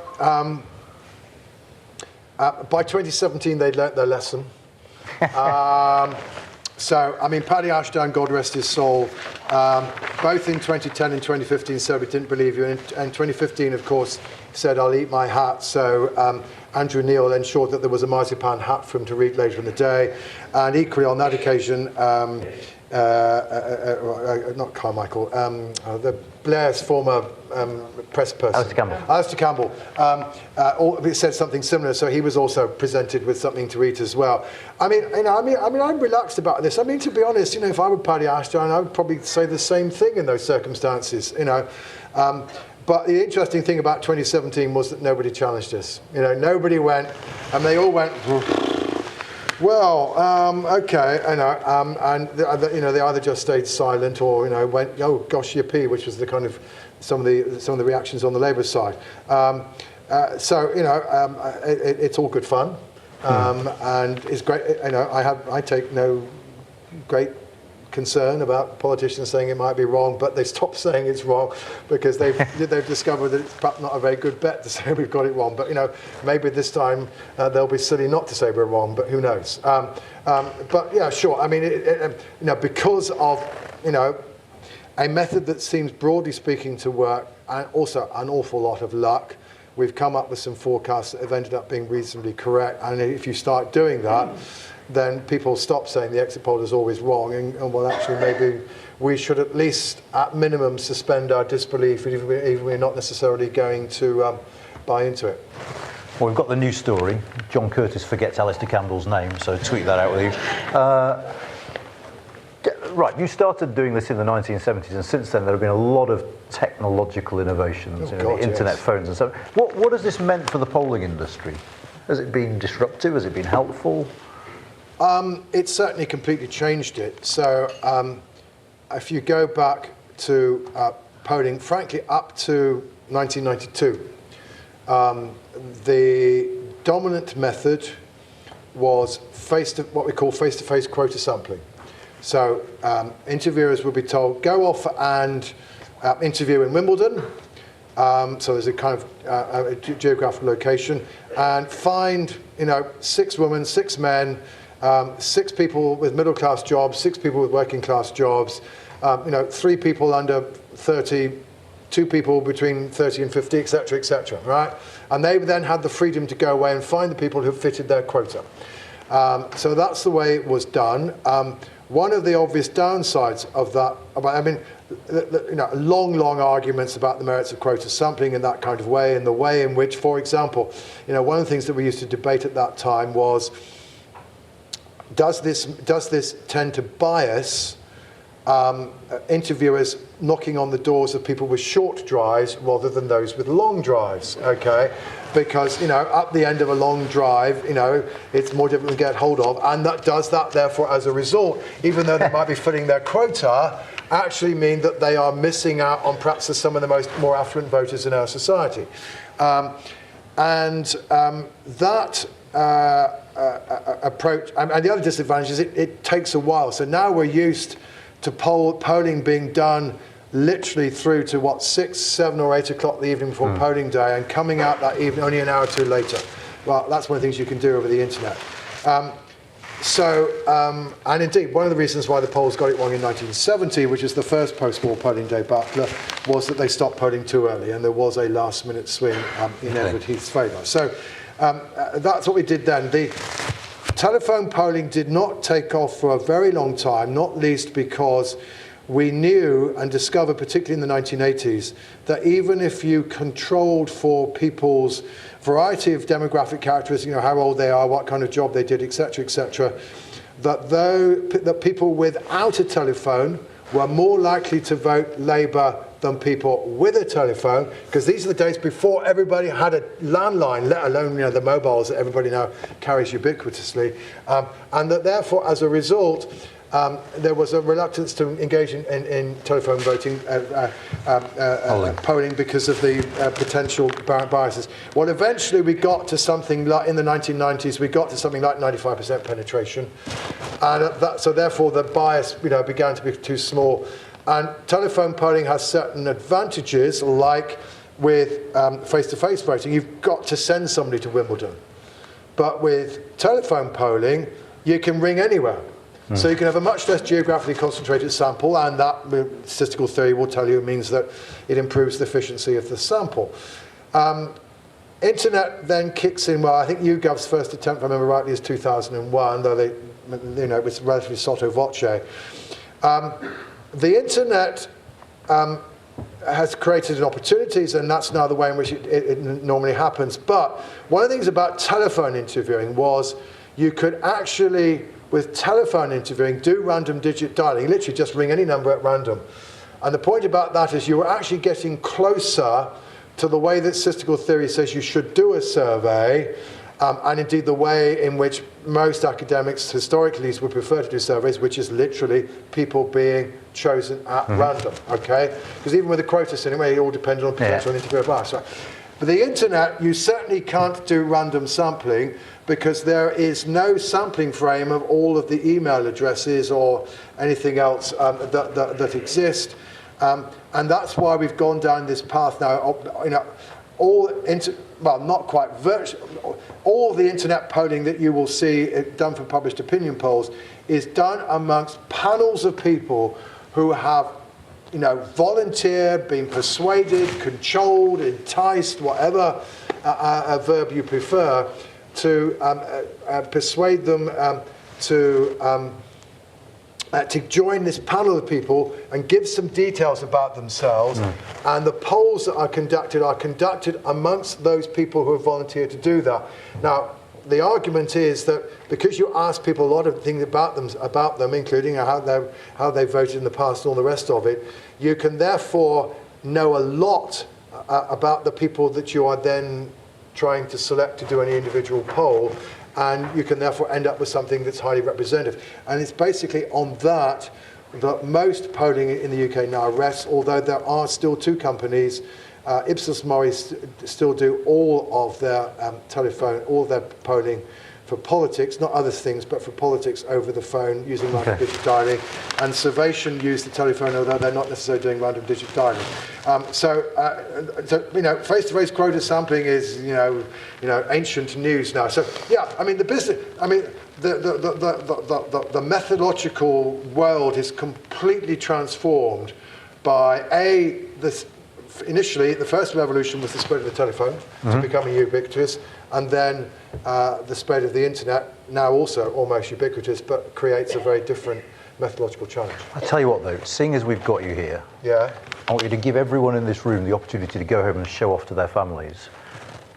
B: by 2017, they'd learnt their lesson. Paddy Ashdown, God rest his soul, both in 2010 and 2015 said we didn't believe you. And 2015, of course, said, I'll eat my hat. So Andrew Neil ensured that there was a marzipan hat for him to read later in the day. And equally on that occasion, not Carmichael, the Blair's former press person.
C: Alistair Campbell.
B: He said something similar, so he was also presented with something to eat as well. I'm relaxed about this. I mean, to be honest, if I were Paddy Ashdown, I would probably say the same thing in those circumstances, But the interesting thing about 2017 was that nobody challenged us. Nobody went, and they all went, well, okay, and they either just stayed silent or went, oh gosh, yippee, which was the kind of some of the reactions on the Labour side. It's all good fun, and it's great. I take no great concern about politicians saying it might be wrong, but they stop saying it's wrong because they've discovered that it's perhaps not a very good bet to say we've got it wrong. But maybe this time they'll be silly not to say we're wrong. But who knows? But yeah, sure. I mean, because of a method that seems broadly speaking to work, and also an awful lot of luck, we've come up with some forecasts that have ended up being reasonably correct. And if you start doing that, then people stop saying the exit poll is always wrong, and well, actually, maybe we should at least, at minimum, suspend our disbelief, even if we're not necessarily going to buy into it.
C: Well, we've got the news story. John Curtice forgets Alistair Campbell's name, so tweet that out with you. Right, you started doing this in the 1970s, and since then there have been a lot of technological innovations, the internet, phones and so on. What has this meant for the polling industry? Has it been disruptive? Has it been helpful?
B: It's certainly completely changed it. So if you go back to polling, frankly, up to 1992, the dominant method was what we call face-to-face quota sampling. So interviewers would be told, go off and interview in Wimbledon. So there's a kind of a geographical location, and find 6 women, 6 men, 6 people with middle-class jobs, 6 people with working-class jobs, 3 people under 30, 2 people between 30 and 50, etc., right? And they then had the freedom to go away and find the people who fitted their quota. So that's the way it was done. One of the obvious downsides of that, long arguments about the merits of quota sampling in that kind of way, and the way in which, for example, one of the things that we used to debate at that time was, does this tend to bias interviewers knocking on the doors of people with short drives rather than those with long drives? Okay, because at the end of a long drive, it's more difficult to get hold of, and does that therefore, as a result, even though they might be filling their quota, actually mean that they are missing out on perhaps some of the more affluent voters in our society, that. Approach, and the other disadvantage is it takes a while. So now we're used to polling being done literally through to 6, 7 or 8 o'clock the evening before polling day, and coming out that evening only an hour or two later. Well, that's one of the things you can do over the internet. And indeed, one of the reasons why the polls got it wrong in 1970, which is the first post-war polling debacle, was that they stopped polling too early, and there was a last-minute swing in Edward Heath's favour. So that's what we did then. The telephone polling did not take off for a very long time, not least because we knew and discovered, particularly in the 1980s, that even if you controlled for people's variety of demographic characteristics, how old they are, what kind of job they did, etc., that people without a telephone were more likely to vote Labour than people with a telephone, because these are the days before everybody had a landline, let alone the mobiles that everybody now carries ubiquitously, and that therefore, as a result, there was a reluctance to engage in telephone voting, polling because of the potential biases. Well, eventually we got to something like, in the 1990s, we got to something like 95% penetration. And so therefore the bias began to be too small. And telephone polling has certain advantages, like with face-to-face voting, you've got to send somebody to Wimbledon. But with telephone polling, you can ring anywhere. So you can have a much less geographically concentrated sample, and that statistical theory will tell you means that it improves the efficiency of the sample. Internet then kicks in. Well, I think YouGov's first attempt, if I remember rightly, is 2001, though it was relatively sotto voce. The internet has created opportunities, and that's now the way in which it normally happens. But one of the things about telephone interviewing was you could actually, with telephone interviewing, do random digit dialing. Literally just ring any number at random. And the point about that is you were actually getting closer to the way that statistical theory says you should do a survey, and indeed the way in which most academics historically would prefer to do surveys, which is literally people being chosen at random, okay? Because even with the Curtice anyway, it all depended on potential interviewer bias, right? But the internet, you certainly can't do random sampling because there is no sampling frame of all of the email addresses or anything else that exist. And that's why we've gone down this path now. You know, not quite virtual. All the internet polling that you will see done for published opinion polls is done amongst panels of people who have, you know, volunteered, been persuaded, controlled, enticed, whatever a verb you prefer, to persuade them to join this panel of people and give some details about themselves. And the polls that are conducted amongst those people who have volunteered to do that. Now, the argument is that because you ask people a lot of things about them, including how they voted in the past and all the rest of it, you can therefore know a lot about the people that you are then trying to select to do any individual poll, and you can therefore end up with something that's highly representative. And it's basically on that most polling in the UK now rests, although there are still two companies, Ipsos Mori still do all of their all of their polling for politics, not other things, but for politics over the phone using random digit dialing. And Survation use the telephone, although they're not necessarily doing random digit dialing. So you know, face-to-face quota sampling is you know ancient news now. So yeah, I mean the business. I mean the methodological world is completely transformed by this. Initially, the first revolution was the spread of the telephone to becoming ubiquitous, and then the spread of the internet, now also almost ubiquitous, but creates a very different methodological challenge.
C: I'll tell you what though, seeing as we've got you here, I want you to give everyone in this room the opportunity to go home and show off to their families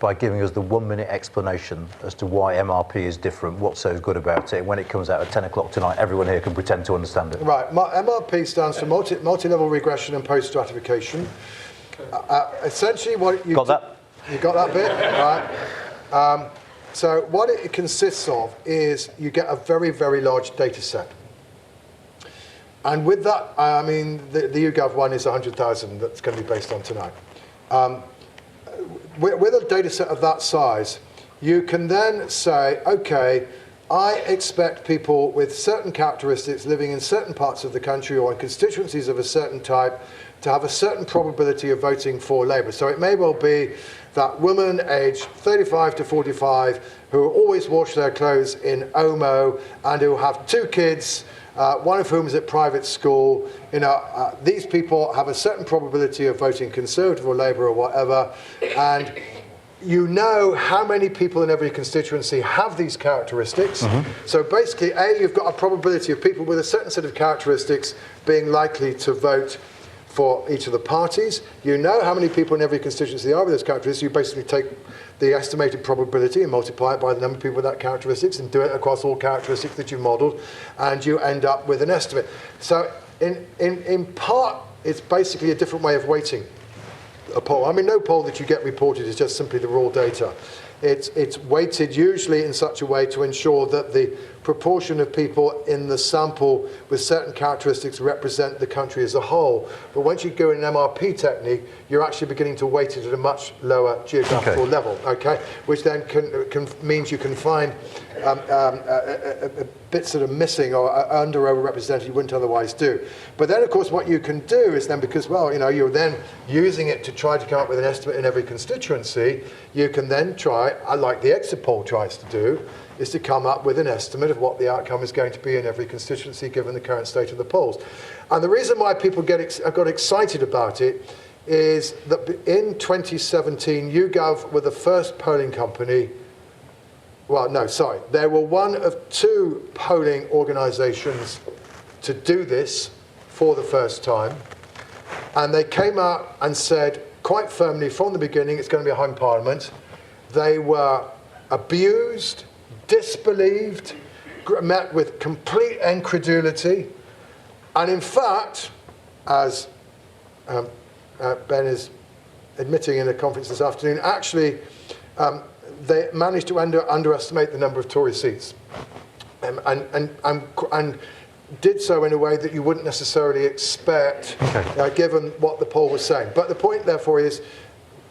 C: by giving us the 1-minute explanation as to why MRP is different, what's so good about it. When it comes out at 10 o'clock tonight, everyone here can pretend to understand it.
B: Right, MRP stands for multi-level regression and post-stratification. Essentially what you...
C: Got that?
B: You got that bit? Right. So what it consists of is you get a very, very large data set. And with that, I mean, the YouGov one is 100,000 that's going to be based on tonight. With a data set of that size, you can then say, okay, I expect people with certain characteristics living in certain parts of the country or in constituencies of a certain type to have a certain probability of voting for Labour. So it may well be that women aged 35 to 45 who always wash their clothes in Omo and who have 2 kids, one of whom is at private school. You know, these people have a certain probability of voting Conservative or Labour or whatever, and you know how many people in every constituency have these characteristics. So basically, you've got a probability of people with a certain set of characteristics being likely to vote for each of the parties. You know how many people in every constituency are with those characteristics. You basically take the estimated probability and multiply it by the number of people with that characteristics and do it across all characteristics that you modelled, and you end up with an estimate. So in part, it's basically a different way of weighting a poll. I mean, no poll that you get reported is just simply the raw data. It's weighted usually in such a way to ensure that the proportion of people in the sample with certain characteristics represent the country as a whole. But once you go in an MRP technique, you're actually beginning to weight it at a much lower geographical level, okay? Which then means you can find bits that are missing or are under or overrepresented you wouldn't otherwise do. But then, of course, what you can do is then, because, well, you know, you're then using it to try to come up with an estimate in every constituency, you can then try, like the exit poll tries to do, is to come up with an estimate of what the outcome is going to be in every constituency given the current state of the polls. And the reason why people got excited about it is that in 2017, YouGov were the first polling company. Well, no, sorry. They were one of 2 polling organisations to do this for the first time. And they came out and said quite firmly from the beginning, it's going to be a hung parliament. They were abused, disbelieved, met with complete incredulity. And in fact, as Ben is admitting in a conference this afternoon, actually they managed to underestimate the number of Tory seats, and did so in a way that you wouldn't necessarily expect, given what the poll was saying. But the point, therefore, is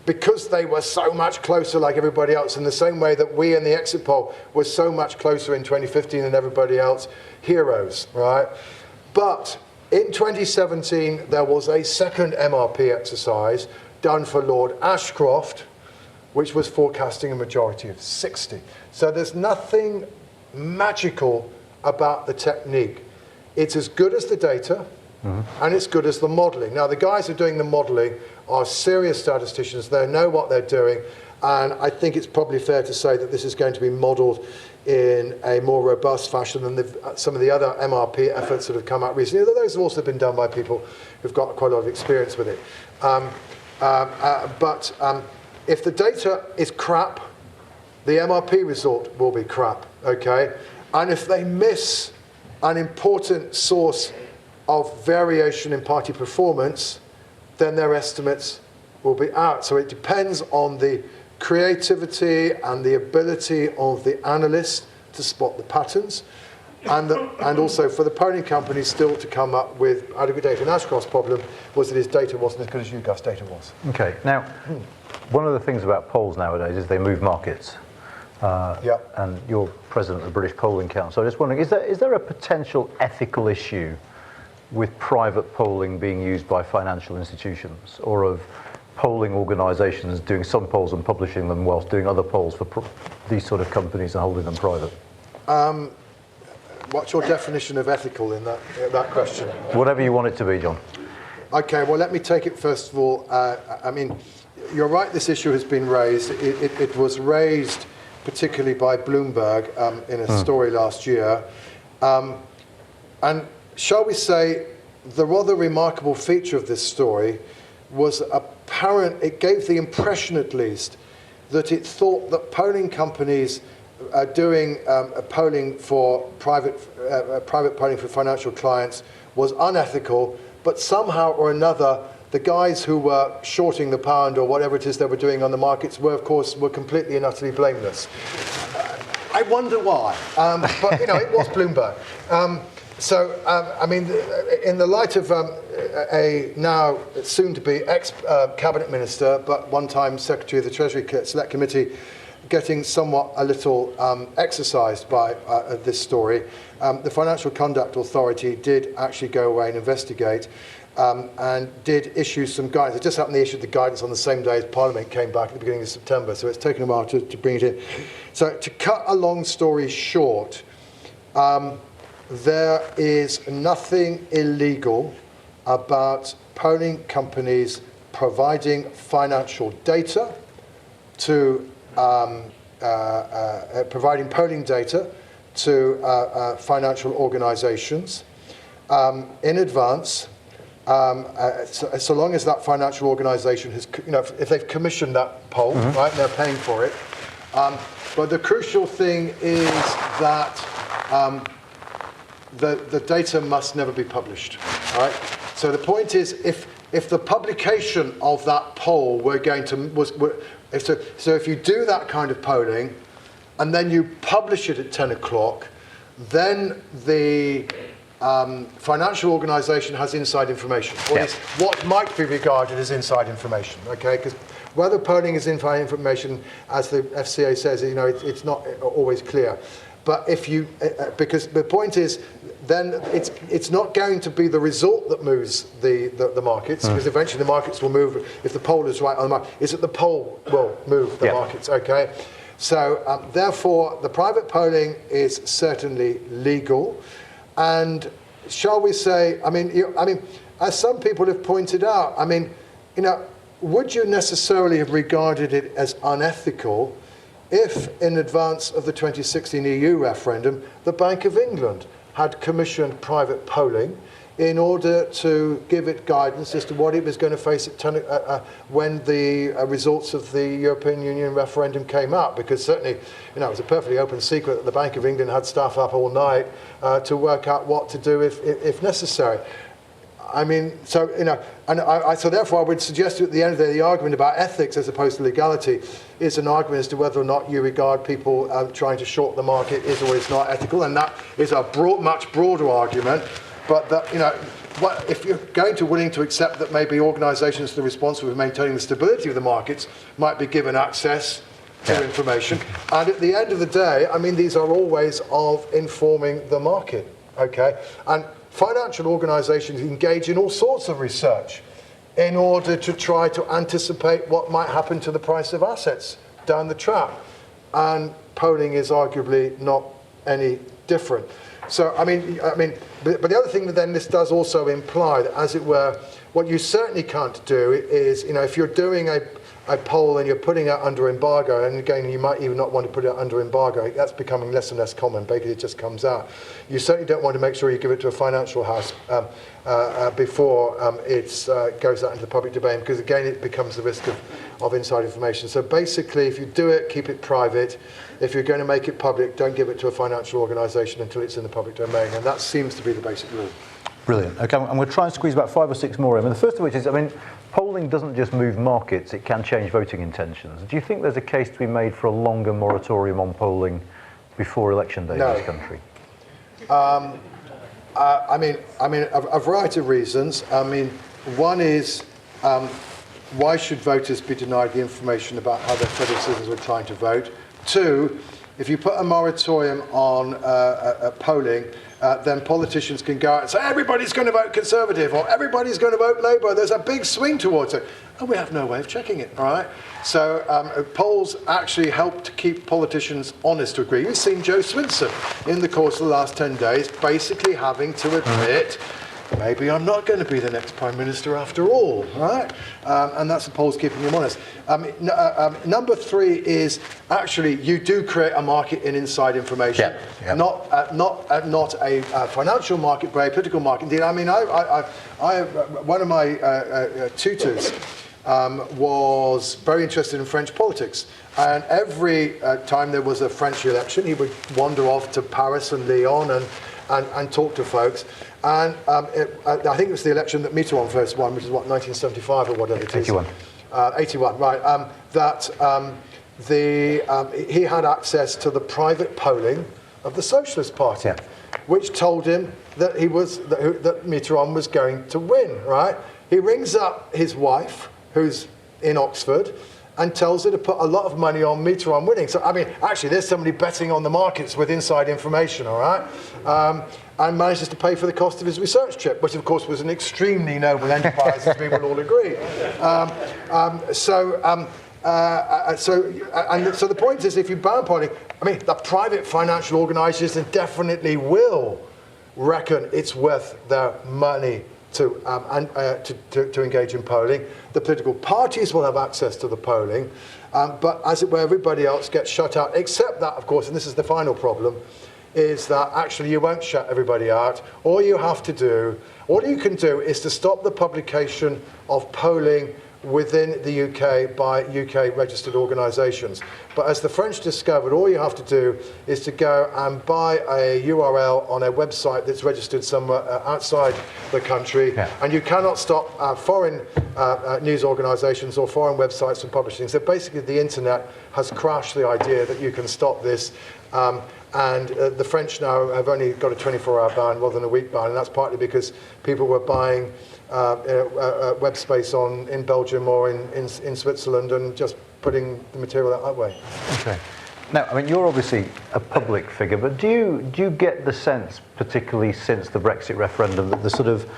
B: because they were so much closer, like everybody else, in the same way that we in the exit poll were so much closer in 2015 than everybody else, heroes, right? But in 2017, there was a second MRP exercise done for Lord Ashcroft, which was forecasting a majority of 60. So there's nothing magical about the technique. It's as good as the data, and it's good as the modelling. Now, the guys who are doing the modelling are serious statisticians. They know what they're doing, and I think it's probably fair to say that this is going to be modelled in a more robust fashion than some of the other MRP efforts that have come out recently, although those have also been done by people who've got quite a lot of experience with it. But if the data is crap, the MRP result will be crap, okay? And if they miss an important source of variation in party performance, then their estimates will be out. So it depends on the creativity and the ability of the analyst to spot the patterns, and also for the polling companies still to come up with adequate data. And Ashcroft's problem was that his data wasn't as good as YouGov's data was.
C: Okay, now, one of the things about polls nowadays is they move markets. And you're president of the British Polling Council. I'm just wondering, is there a potential ethical issue with private polling being used by financial institutions, or of polling organisations doing some polls and publishing them whilst doing other polls for these sort of companies and holding them private?
B: What's your definition of ethical in that question?
C: Whatever you want it to be, John.
B: Okay, well, let me take it first of all. I mean, you're right, this issue has been raised. It was raised particularly by Bloomberg in a story last year. And shall we say, the rather remarkable feature of this story was apparent, it gave the impression at least, that it thought that polling companies doing polling for private polling for financial clients was unethical, but somehow or another, the guys who were shorting the pound or whatever it is they were doing on the markets were, of course, completely and utterly blameless. I wonder why, but you know, it was Bloomberg. I mean, in the light of a now soon-to-be ex-cabinet minister, but one-time Secretary of the Treasury Select Committee, getting somewhat a little exercised by this story, the Financial Conduct Authority did actually go away and investigate, and did issue some guidance. It just happened they issued the guidance on the same day as Parliament came back at the beginning of September, so it's taken a while to bring it in. So to cut a long story short, there is nothing illegal about polling companies providing financial data to providing polling data to financial organisations in advance, so long as that financial organisation has, you know, if they've commissioned that poll, right, and they're paying for it. But the crucial thing is that the data must never be published, right? So the point is, if the publication of that poll so if you do that kind of polling, and then you publish it at 10 o'clock, then the financial organisation has inside information, or at least what might be regarded as inside information, okay? Because whether polling is inside information, as the FCA says, you know, it's not always clear. But if you, because the point is, then it's not going to be the result that moves the markets, because eventually the markets will move if the poll is right on the market. It's that the poll will move the markets, okay? So therefore, the private polling is certainly legal, and shall we say, I mean, as some people have pointed out, I mean, you know, would you necessarily have regarded it as unethical if, in advance of the 2016 EU referendum, the Bank of England had commissioned private polling in order to give it guidance as to what it was going to face when the results of the European Union referendum came out. Because certainly, it was a perfectly open secret that the Bank of England had staff up all night to work out what to do if necessary. I mean, so, so therefore I would suggest at the end of the day, the argument about ethics as opposed to legality is an argument as to whether or not you regard people trying to short the market is or is not ethical, and that is a much broader argument. But that, if you're willing to accept that maybe organisations that are responsible for maintaining the stability of the markets might be given access to information, and at the end of the day, I mean, these are all ways of informing the market, okay? And financial organisations engage in all sorts of research in order to try to anticipate what might happen to the price of assets down the track. And polling is arguably not any different. So, but the other thing that then this does also imply that, as it were, what you certainly can't do is, if you're doing a poll and you're putting it under embargo, and again, you might even not want to put it under embargo, that's becoming less and less common, basically it just comes out. You certainly don't want to make sure you give it to a financial house before it goes out into the public domain, because again, it becomes the risk of inside information. So basically, if you do it, keep it private. If you're going to make it public, don't give it to a financial organisation until it's in the public domain, and that seems to be the basic rule.
C: Brilliant. Okay, I'm going to try and squeeze about 5 or 6 more in. And the first of which is, polling doesn't just move markets, it can change voting intentions. Do you think there's a case to be made for a longer moratorium on polling before election day in this country?
B: A variety of reasons. One is, why should voters be denied the information about how their fellow citizens are trying to vote? 2, if you put a moratorium on polling, then politicians can go out and say everybody's going to vote Conservative or everybody's going to vote Labour. There's a big swing towards it. And we have no way of checking it, all right? So polls actually help to keep politicians honest to agree. We've seen Joe Swinson in the course of the last 10 days basically having to admit, maybe I'm not going to be the next Prime Minister after all, right? And that's the polls keeping him honest. Number 3 is actually you do create a market in inside information, not a financial market, but a political market. Indeed, one of my tutors was very interested in French politics. And every time there was a French election, he would wander off to Paris and Lyon and talk to folks. And I think it was the election that Mitterrand first won, which is 1975 or whatever it is.
C: 81.
B: 81, right. He had access to the private polling of the Socialist Party, which told him that that Mitterrand was going to win, right? He rings up his wife, who's in Oxford, and tells her to put a lot of money on Mitterrand winning. So, actually, there's somebody betting on the markets with inside information, all right? And manages to pay for the cost of his research trip, which, of course, was an extremely noble enterprise, as we will all agree. So the point is, if you ban polling, the private financial organisations definitely will reckon it's worth their money to engage in polling. The political parties will have access to the polling, but as it were, everybody else gets shut out, except that, of course, and this is the final problem, is that actually you won't shut everybody out. All you can do is to stop the publication of polling within the UK by UK registered organisations. But as the French discovered, all you have to do is to go and buy a URL on a website that's registered somewhere outside the country, and you cannot stop foreign news organisations or foreign websites from publishing. So basically the internet has crashed the idea that you can stop this. And the French now have only got a 24-hour ban rather than a week ban, and that's partly because people were buying web space in Belgium or in Switzerland and just putting the material out that way.
C: Okay. Now, you're obviously a public figure, but do you get the sense, particularly since the Brexit referendum, that the sort of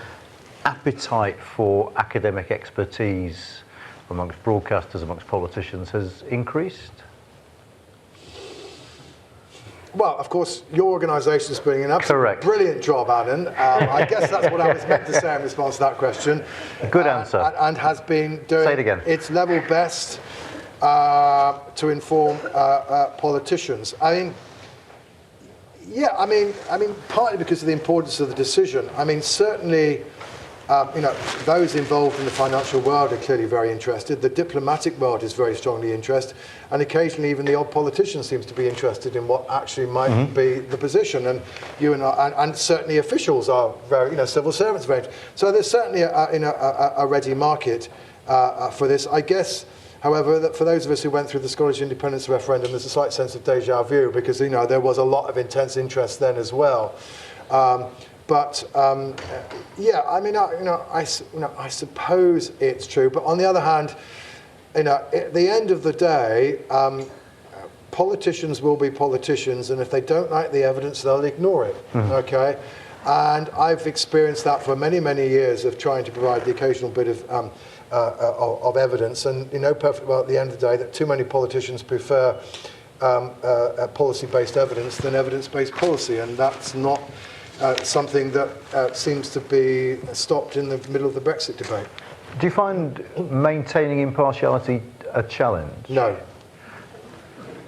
C: appetite for academic expertise amongst broadcasters, amongst politicians, has increased?
B: Well, of course, your organisation is doing an absolutely brilliant job, Alan. I guess that's what I was meant to say in response to that question.
C: Good answer.
B: And has been doing its level best to inform politicians. Yeah, I mean, partly because of the importance of the decision. I mean, certainly, those involved in the financial world are clearly very interested. The diplomatic world is very strongly interested, and occasionally even the odd politician seems to be interested in what actually might be the position. And you and I, and certainly officials are very, civil servants are very. So there's certainly a ready market for this. I guess, however, that for those of us who went through the Scottish independence referendum, there's a slight sense of deja vu because there was a lot of intense interest then as well. Yeah, I mean, I suppose it's true. But on the other hand, at the end of the day, politicians will be politicians, and if they don't like the evidence, they'll ignore it. Okay, and I've experienced that for many, many years of trying to provide the occasional bit of evidence, and you know perfectly well at the end of the day that too many politicians prefer policy-based evidence than evidence-based policy, and that's not something that seems to be stopped in the middle of the Brexit debate.
C: Do you find maintaining impartiality a challenge?
B: No.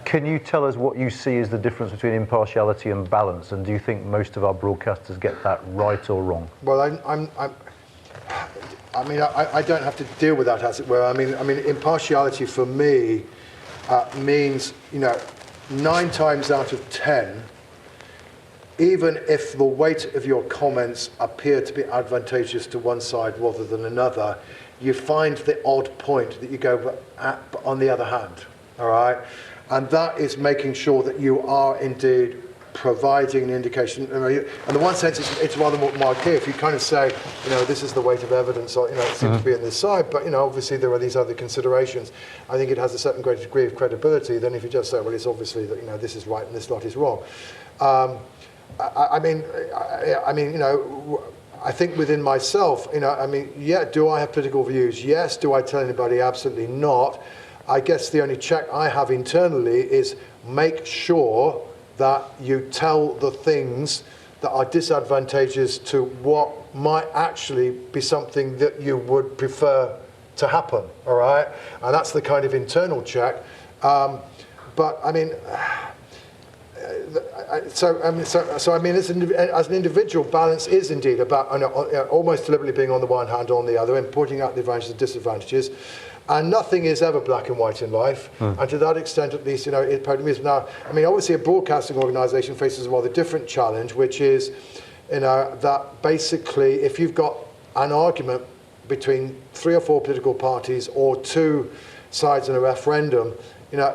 C: Can you tell us what you see as the difference between impartiality and balance, and do you think most of our broadcasters get that right or wrong?
B: Well, I don't have to deal with that, as it were. I mean, impartiality for me means, 9 times out of 10, even if the weight of your comments appear to be advantageous to one side rather than another, you find the odd point that you go, but on the other hand, all right? And that is making sure that you are indeed providing an indication. In the one sense, it's rather more clear if you kind of say, this is the weight of evidence, or, it seems to be on this side, but, obviously there are these other considerations. I think it has a certain greater degree of credibility than if you just say, well, it's obviously that, this is right and this lot is wrong. I think within myself, do I have political views? Yes. Do I tell anybody? Absolutely not. I guess the only check I have internally is make sure that you tell the things that are disadvantageous to what might actually be something that you would prefer to happen, all right? And that's the kind of internal check. But I mean, as an individual, balance is indeed about almost deliberately being on the one hand or on the other and pointing out the advantages and disadvantages. And nothing is ever black and white in life. And to that extent, at least, it probably is. Now, obviously a broadcasting organisation faces a rather different challenge, which is, that basically if you've got an argument between 3 or 4 political parties or 2 sides in a referendum,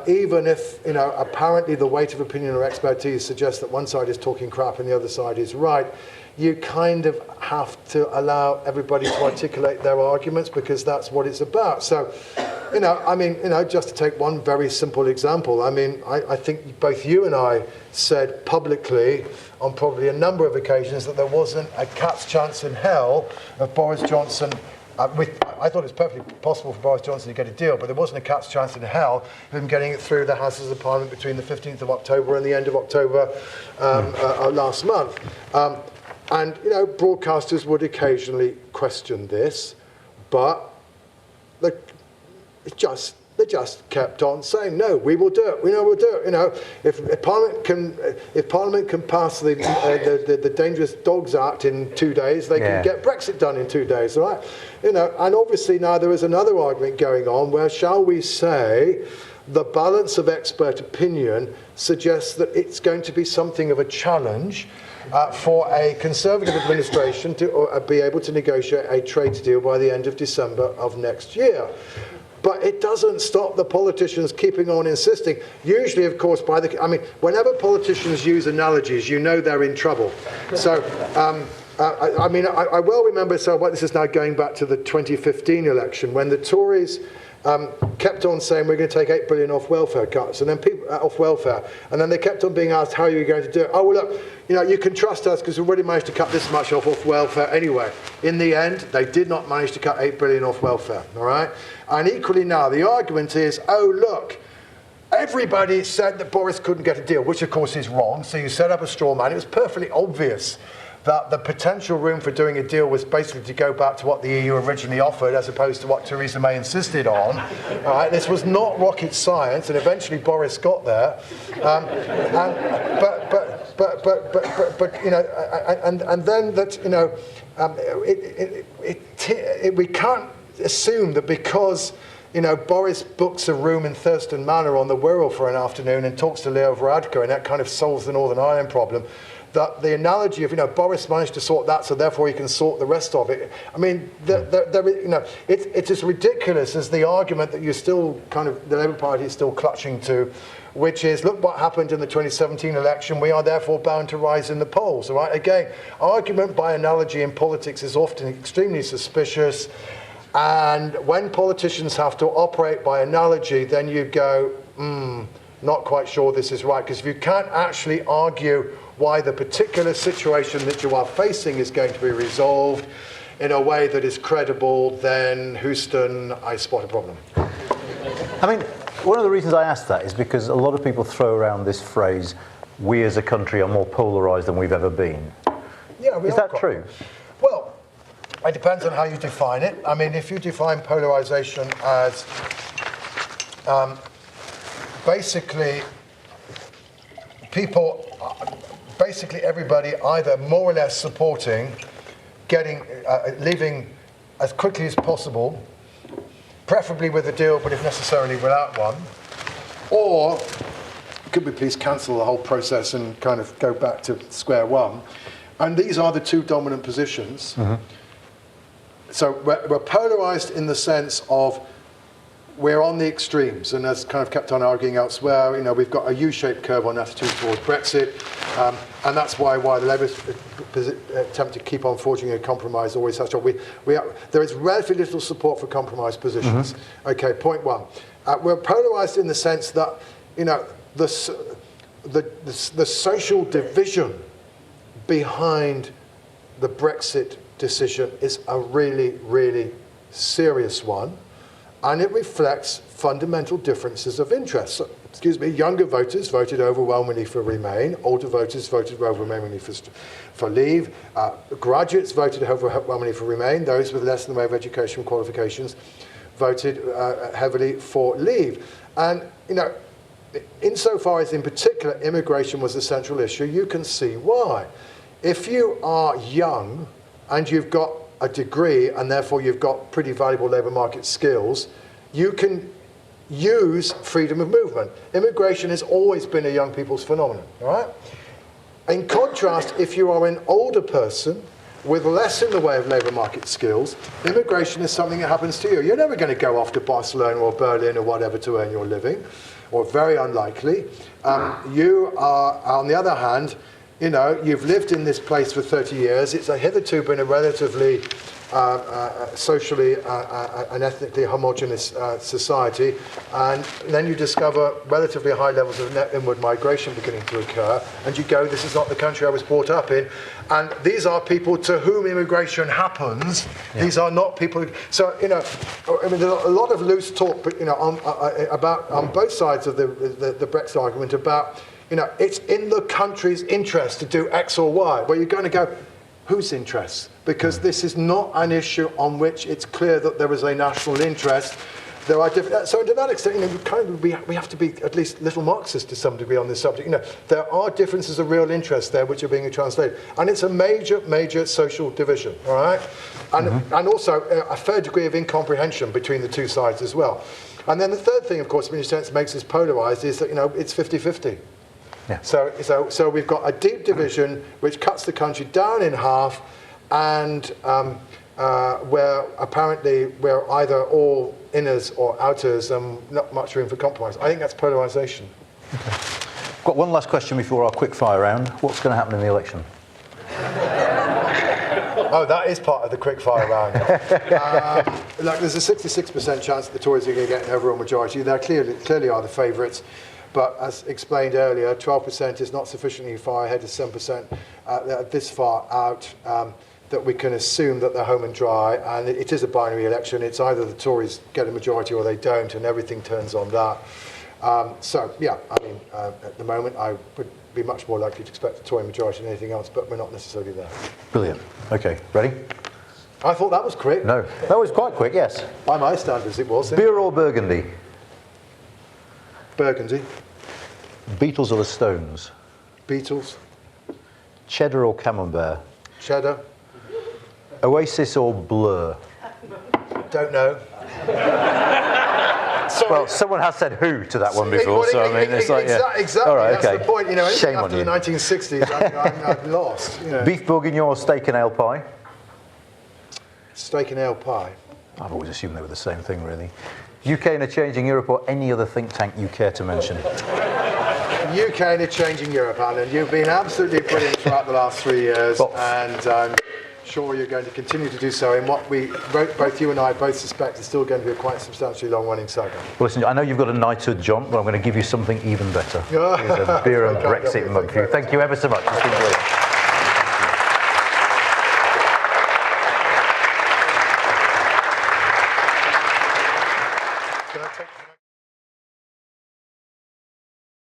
B: even if, apparently the weight of opinion or expertise suggests that one side is talking crap and the other side is right, you kind of have to allow everybody to articulate their arguments because that's what it's about. So, just to take one very simple example, I think both you and I said publicly on probably a number of occasions that there wasn't a cat's chance in hell of Boris Johnson. I thought it was perfectly possible for Boris Johnson to get a deal, but there wasn't a cat's chance in hell of him getting it through the Houses of Parliament between the 15th of October and the end of October last month. And broadcasters would occasionally question this, but they just kept on saying, no, we will do it. We'll do it. If Parliament can pass the Dangerous Dogs Act in 2 days, they can get Brexit done in 2 days, right? And obviously now there is another argument going on where, shall we say, the balance of expert opinion suggests that it's going to be something of a challenge for a Conservative administration to be able to negotiate a trade deal by the end of December of next year. But it doesn't stop the politicians keeping on insisting. Usually, of course, whenever politicians use analogies, they're in trouble. So, I well remember, this is now going back to the 2015 election, when the Tories kept on saying we're going to take 8 billion off welfare cuts, and then off welfare, and then they kept on being asked, how are you going to do it? Oh, well, look, you can trust us because we've already managed to cut this much off welfare anyway. In the end, they did not manage to cut 8 billion off welfare, all right? And equally now, the argument is, oh, look, everybody said that Boris couldn't get a deal, which of course is wrong, so you set up a straw man. It was perfectly obvious that the potential room for doing a deal was basically to go back to what the EU originally offered as opposed to what Theresa May insisted on. All right, this was not rocket science, and eventually Boris got there. you know, and then that, you know, we can't assume that because, you know, Boris books a room in Thurston Manor on the Wirral for an afternoon and talks to Leo Varadkar, and that kind of solves the Northern Ireland problem. That the analogy of, you know, Boris managed to sort that, so therefore he can sort the rest of it. I mean, you know, it's as ridiculous as the argument that you're still kind of, the Labour Party is still clutching to, which is, look what happened in the 2017 election, we are therefore bound to rise in the polls, all right? Again, argument by analogy in politics is often extremely suspicious, and when politicians have to operate by analogy, then you go, not quite sure this is right, because if you can't actually argue why the particular situation that you are facing is going to be resolved in a way that is credible, then Houston, I spot a problem.
C: I mean, one of the reasons I asked that is because a lot of people throw around this phrase, we as a country are more polarised than we've ever been.
B: Yeah,
C: is that true?
B: Well, it depends on how you define it. I mean, if you define polarisation as basically people, basically everybody either more or less supporting leaving as quickly as possible, preferably with a deal, but if necessarily without one, or could we please cancel the whole process and kind of go back to square one? And these are the two dominant positions. So we're polarised in the sense of we're on the extremes, and as kind of kept on arguing elsewhere, you know, we've got a U-shaped curve on attitude towards Brexit, and that's why the Labour attempt to keep on forging a compromise always has to. There is relatively little support for compromise positions. Okay, point one. We're polarised in the sense that, you know, the social division behind the Brexit decision is a really, really serious one. And it reflects fundamental differences of interest. So, younger voters voted overwhelmingly for Remain, older voters voted overwhelmingly for Leave, graduates voted overwhelmingly for Remain, those with less than the way of education qualifications voted heavily for Leave. And, you know, insofar as in particular immigration was a central issue, you can see why. If you are young and you've got a degree and therefore you've got pretty valuable labour market skills, you can use freedom of movement. Immigration has always been a young people's phenomenon, all right? In contrast, if you are an older person with less in the way of labour market skills, immigration is something that happens to you. You're never going to go off to Barcelona or Berlin or whatever to earn your living, or very unlikely. You are, on the other hand, you know, you've lived in this place for 30 years. It's hitherto been a relatively socially and ethnically homogenous society. And then you discover relatively high levels of net inward migration beginning to occur. And you go, this is not the country I was brought up in. And these are people to whom immigration happens. Yeah. These are not people. So, you know, I mean, there's a lot of loose talk, but, you know, on both sides of the Brexit argument about, you know, it's in the country's interest to do X or Y. Well, you're going to go, whose interests? Because this is not an issue on which it's clear that there is a national interest. There are different. So to that extent, you know, we have to be at least little Marxist to some degree on this subject. You know, there are differences of real interest there which are being translated, and it's a major social division. All right, and also a fair degree of incomprehension between the two sides as well. And then the third thing, of course, in a sense makes us polarised is that, you know, it's 50-50. Yeah. So we've got a deep division which cuts the country down in half, and where apparently we're either all inners or outers and not much room for compromise. I think that's polarisation.
C: Okay. Got one last question before our quickfire round. What's going to happen in the election?
B: Oh, that is part of the quickfire round. Like, there's a 66% chance that the Tories are going to get an overall majority. They clearly are the favourites. But as explained earlier, 12% is not sufficiently far ahead of 7% this far out that we can assume that they're home and dry. And it is a binary election. It's either the Tories get a majority or they don't, and everything turns on that. So, yeah, I mean, at the moment, I would be much more likely to expect a Tory majority than anything else, but we're not necessarily there.
C: Brilliant. OK, ready?
B: I thought that was quick.
C: No, that was quite quick, yes.
B: By my standards, it was.
C: Beer or Burgundy?
B: Burgundy.
C: Beatles or the Stones?
B: Beatles.
C: Cheddar or camembert?
B: Cheddar?
C: Oasis or Blur?
B: Don't know.
C: Well, someone has said who to that one before, so I mean, it's like, yeah.
B: Exactly.
C: All right,
B: That's
C: okay.
B: the point. You know, anything
C: Shame on
B: after
C: you.
B: the 1960s, I'm lost. You know.
C: Beef bourguignon or steak and ale pie?
B: Steak and ale pie.
C: I've always assumed they were the same thing, really. UK in a changing Europe or any other think tank you care to mention?
B: UK in a changing Europe, Alan. You've been absolutely brilliant throughout the last 3 years,
C: Well,
B: and I'm sure you're going to continue to do so in what we, both you and I, both suspect is still going to be a quite substantially long-running saga.
C: Well, listen, I know you've got a knighthood, John, but I'm going to give you something even better. Here's a beer and Brexit mug for you. Thank you ever so much. It's been brilliant.
B: Can I take